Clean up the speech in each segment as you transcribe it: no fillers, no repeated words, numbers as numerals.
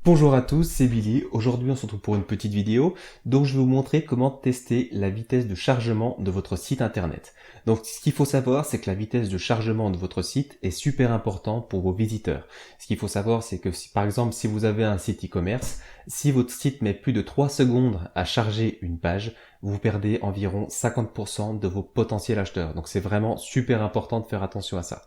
Bonjour à tous, c'est Billy. Aujourd'hui, on se retrouve pour une petite vidéo. Donc, je vais vous montrer comment tester la vitesse de chargement de votre site internet. Donc, ce qu'il faut savoir, c'est que la vitesse de chargement de votre site est super importante pour vos visiteurs. Ce qu'il faut savoir, c'est que par exemple, si vous avez un site e-commerce, si votre site met plus de 3 secondes à charger une page, vous perdez environ 50% de vos potentiels acheteurs. Donc, c'est vraiment super important de faire attention à ça.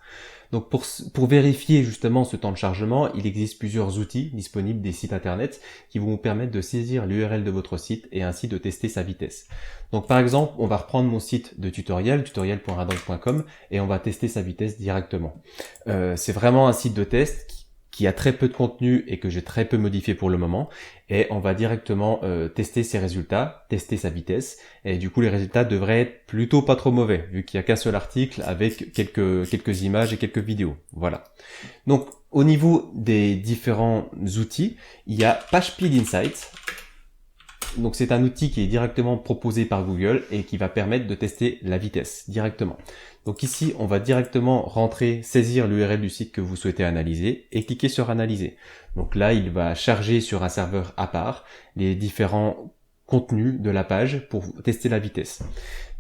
Donc pour vérifier justement ce temps de chargement, il existe plusieurs outils disponibles des sites internet qui vont vous permettre de saisir l'URL de votre site et ainsi de tester sa vitesse. Donc par exemple, on va reprendre mon site de tutoriel, tutoriel.radank.com, et on va tester sa vitesse directement. C'est vraiment un site de test qui a très peu de contenu et que j'ai très peu modifié pour le moment, et on va directement tester ses résultats, tester sa vitesse, et du coup les résultats devraient être plutôt pas trop mauvais, vu qu'il n'y a qu'un seul article avec quelques images et quelques vidéos. Voilà. Donc au niveau des différents outils, il y a PageSpeed Insights. Donc c'est un outil qui est directement proposé par Google et qui va permettre de tester la vitesse directement. Donc ici, on va directement rentrer, saisir l'URL du site que vous souhaitez analyser et cliquer sur analyser. Donc là, il va charger sur un serveur à part les différents contenus de la page pour tester la vitesse.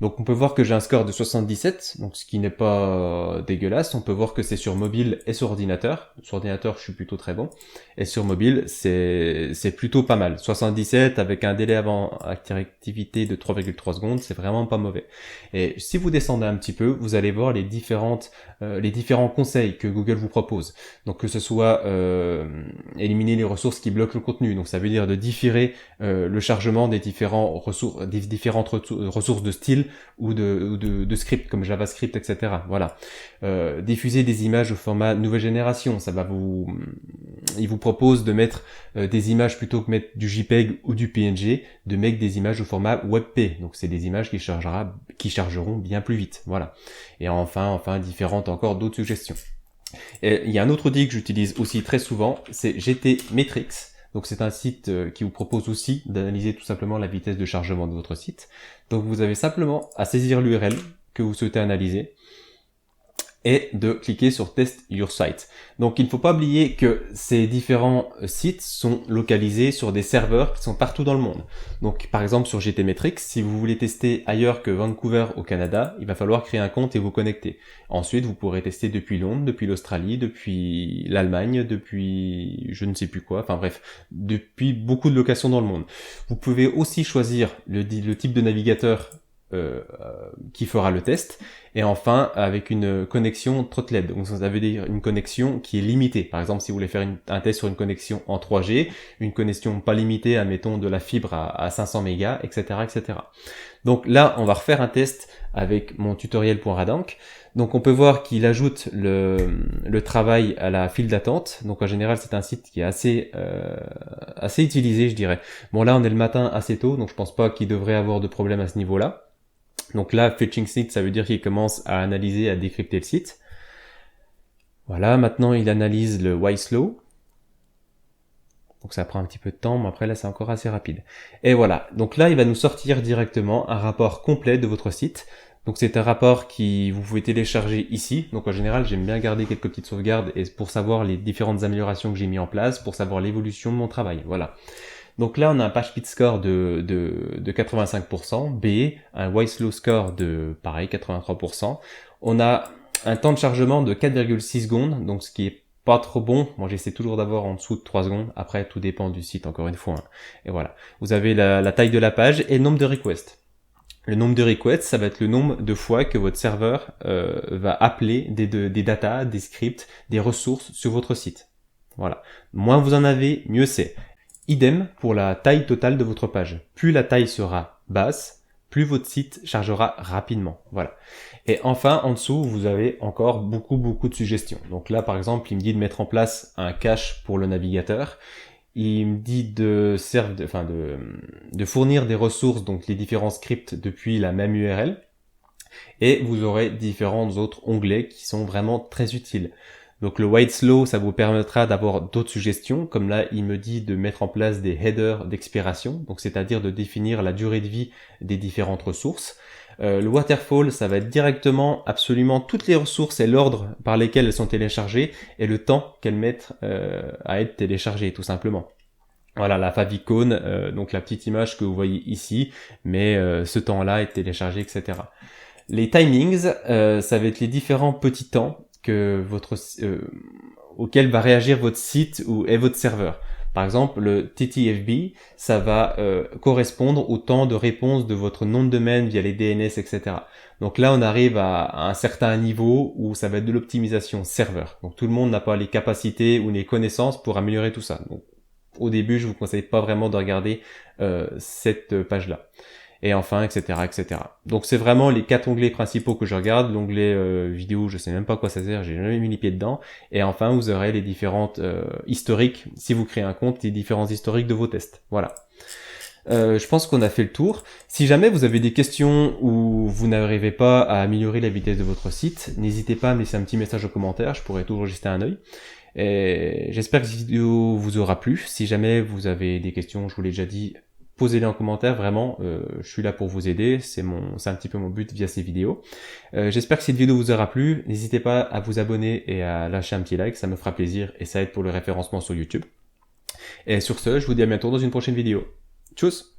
Donc on peut voir que j'ai un score de 77, donc ce qui n'est pas dégueulasse. On peut voir que c'est sur mobile et sur ordinateur. Sur ordinateur, je suis plutôt très bon. Et sur mobile, c'est plutôt pas mal. 77 avec un délai avant activité de 3,3 secondes, c'est vraiment pas mauvais. Et si vous descendez un petit peu, vous allez voir les différents conseils que Google vous propose. Donc que ce soit éliminer les ressources qui bloquent le contenu. Donc ça veut dire de différer le chargement des différentes ressources de style ou de script comme JavaScript, etc. Voilà. Diffuser des images au format nouvelle génération, il vous propose de mettre des images plutôt que mettre du JPEG ou du PNG, de mettre des images au format WebP. Donc c'est des images qui chargeront bien plus vite. Voilà. Et enfin différentes encore d'autres suggestions. Et il y a un autre outil que j'utilise aussi très souvent, c'est GTmetrix. Donc c'est un site qui vous propose aussi d'analyser tout simplement la vitesse de chargement de votre site. Donc vous avez simplement à saisir l'URL que vous souhaitez analyser et de cliquer sur Test Your Site. Donc il ne faut pas oublier que ces différents sites sont localisés sur des serveurs qui sont partout dans le monde. Donc par exemple sur GTmetrix, si vous voulez tester ailleurs que Vancouver au Canada, il va falloir créer un compte et vous connecter. Ensuite vous pourrez tester depuis Londres, depuis l'Australie, depuis l'Allemagne, depuis je ne sais plus quoi, enfin bref, depuis beaucoup de locations dans le monde. Vous pouvez aussi choisir le type de navigateur qui fera le test, et enfin avec une connexion throttleed, donc ça veut dire une connexion qui est limitée. Par exemple, si vous voulez faire un test sur une connexion en 3G, une connexion pas limitée, admettons de la fibre à 500 mégas, etc., etc. Donc là, on va refaire un test avec mon tutoriel.radank. Donc on peut voir qu'il ajoute le travail à la file d'attente. Donc en général, c'est un site qui est assez utilisé, je dirais. Bon là, on est le matin assez tôt, donc je pense pas qu'il devrait avoir de problème à ce niveau-là. Donc là, fetching site, ça veut dire qu'il commence à analyser, à décrypter le site. Voilà, maintenant il analyse le YSlow. Donc ça prend un petit peu de temps, mais après là c'est encore assez rapide. Et voilà, donc là il va nous sortir directement un rapport complet de votre site. Donc c'est un rapport qui vous pouvez télécharger ici. Donc en général j'aime bien garder quelques petites sauvegardes et pour savoir les différentes améliorations que j'ai mis en place, pour savoir l'évolution de mon travail. Voilà. Donc là, on a un PageSpeed score de 85%, B, un YSlow score de, pareil, 83%. On a un temps de chargement de 4,6 secondes, donc ce qui est pas trop bon. Moi, j'essaie toujours d'avoir en dessous de 3 secondes. Après, tout dépend du site, encore une fois. Hein. Et voilà. Vous avez la taille de la page et le nombre de requests. Le nombre de requests, ça va être le nombre de fois que votre serveur va appeler des datas, des scripts, des ressources sur votre site. Voilà. Moins vous en avez, mieux c'est. Idem pour la taille totale de votre page. Plus la taille sera basse, plus votre site chargera rapidement. Voilà. Et enfin, en dessous, vous avez encore beaucoup de suggestions. Donc là, par exemple, il me dit de mettre en place un cache pour le navigateur. Il me dit de fournir des ressources, donc les différents scripts depuis la même URL. Et vous aurez différents autres onglets qui sont vraiment très utiles. Donc le YSlow, ça vous permettra d'avoir d'autres suggestions, comme là il me dit de mettre en place des headers d'expiration, donc c'est-à-dire de définir la durée de vie des différentes ressources. Le waterfall, ça va être directement absolument toutes les ressources et l'ordre par lesquels elles sont téléchargées et le temps qu'elles mettent à être téléchargées tout simplement. Voilà, la favicon, donc la petite image que vous voyez ici, mais ce temps-là est téléchargé, etc. Les timings, ça va être les différents petits temps que auxquels va réagir votre site et votre serveur. Par exemple, le TTFB, ça va correspondre au temps de réponse de votre nom de domaine via les DNS, etc. Donc là, on arrive à un certain niveau où ça va être de l'optimisation serveur. Donc tout le monde n'a pas les capacités ou les connaissances pour améliorer tout ça. Donc, au début, je vous conseille pas vraiment de regarder cette page-là. Et enfin, etc., etc. Donc c'est vraiment les 4 onglets principaux que je regarde. L'onglet vidéo, je sais même pas à quoi ça sert, j'ai jamais mis les pieds dedans. Et enfin, vous aurez les différentes historiques, si vous créez un compte, les différents historiques de vos tests. Voilà. Je pense qu'on a fait le tour. Si jamais vous avez des questions ou vous n'arrivez pas à améliorer la vitesse de votre site, n'hésitez pas à me laisser un petit message en commentaire, je pourrais toujours jeter un œil. Et j'espère que cette vidéo vous aura plu. Si jamais vous avez des questions, je vous l'ai déjà dit, posez-les en commentaire, vraiment, je suis là pour vous aider, c'est un petit peu mon but via ces vidéos. J'espère que cette vidéo vous aura plu, n'hésitez pas à vous abonner et à lâcher un petit like, ça me fera plaisir et ça aide pour le référencement sur YouTube. Et sur ce, je vous dis à bientôt dans une prochaine vidéo. Tchuss!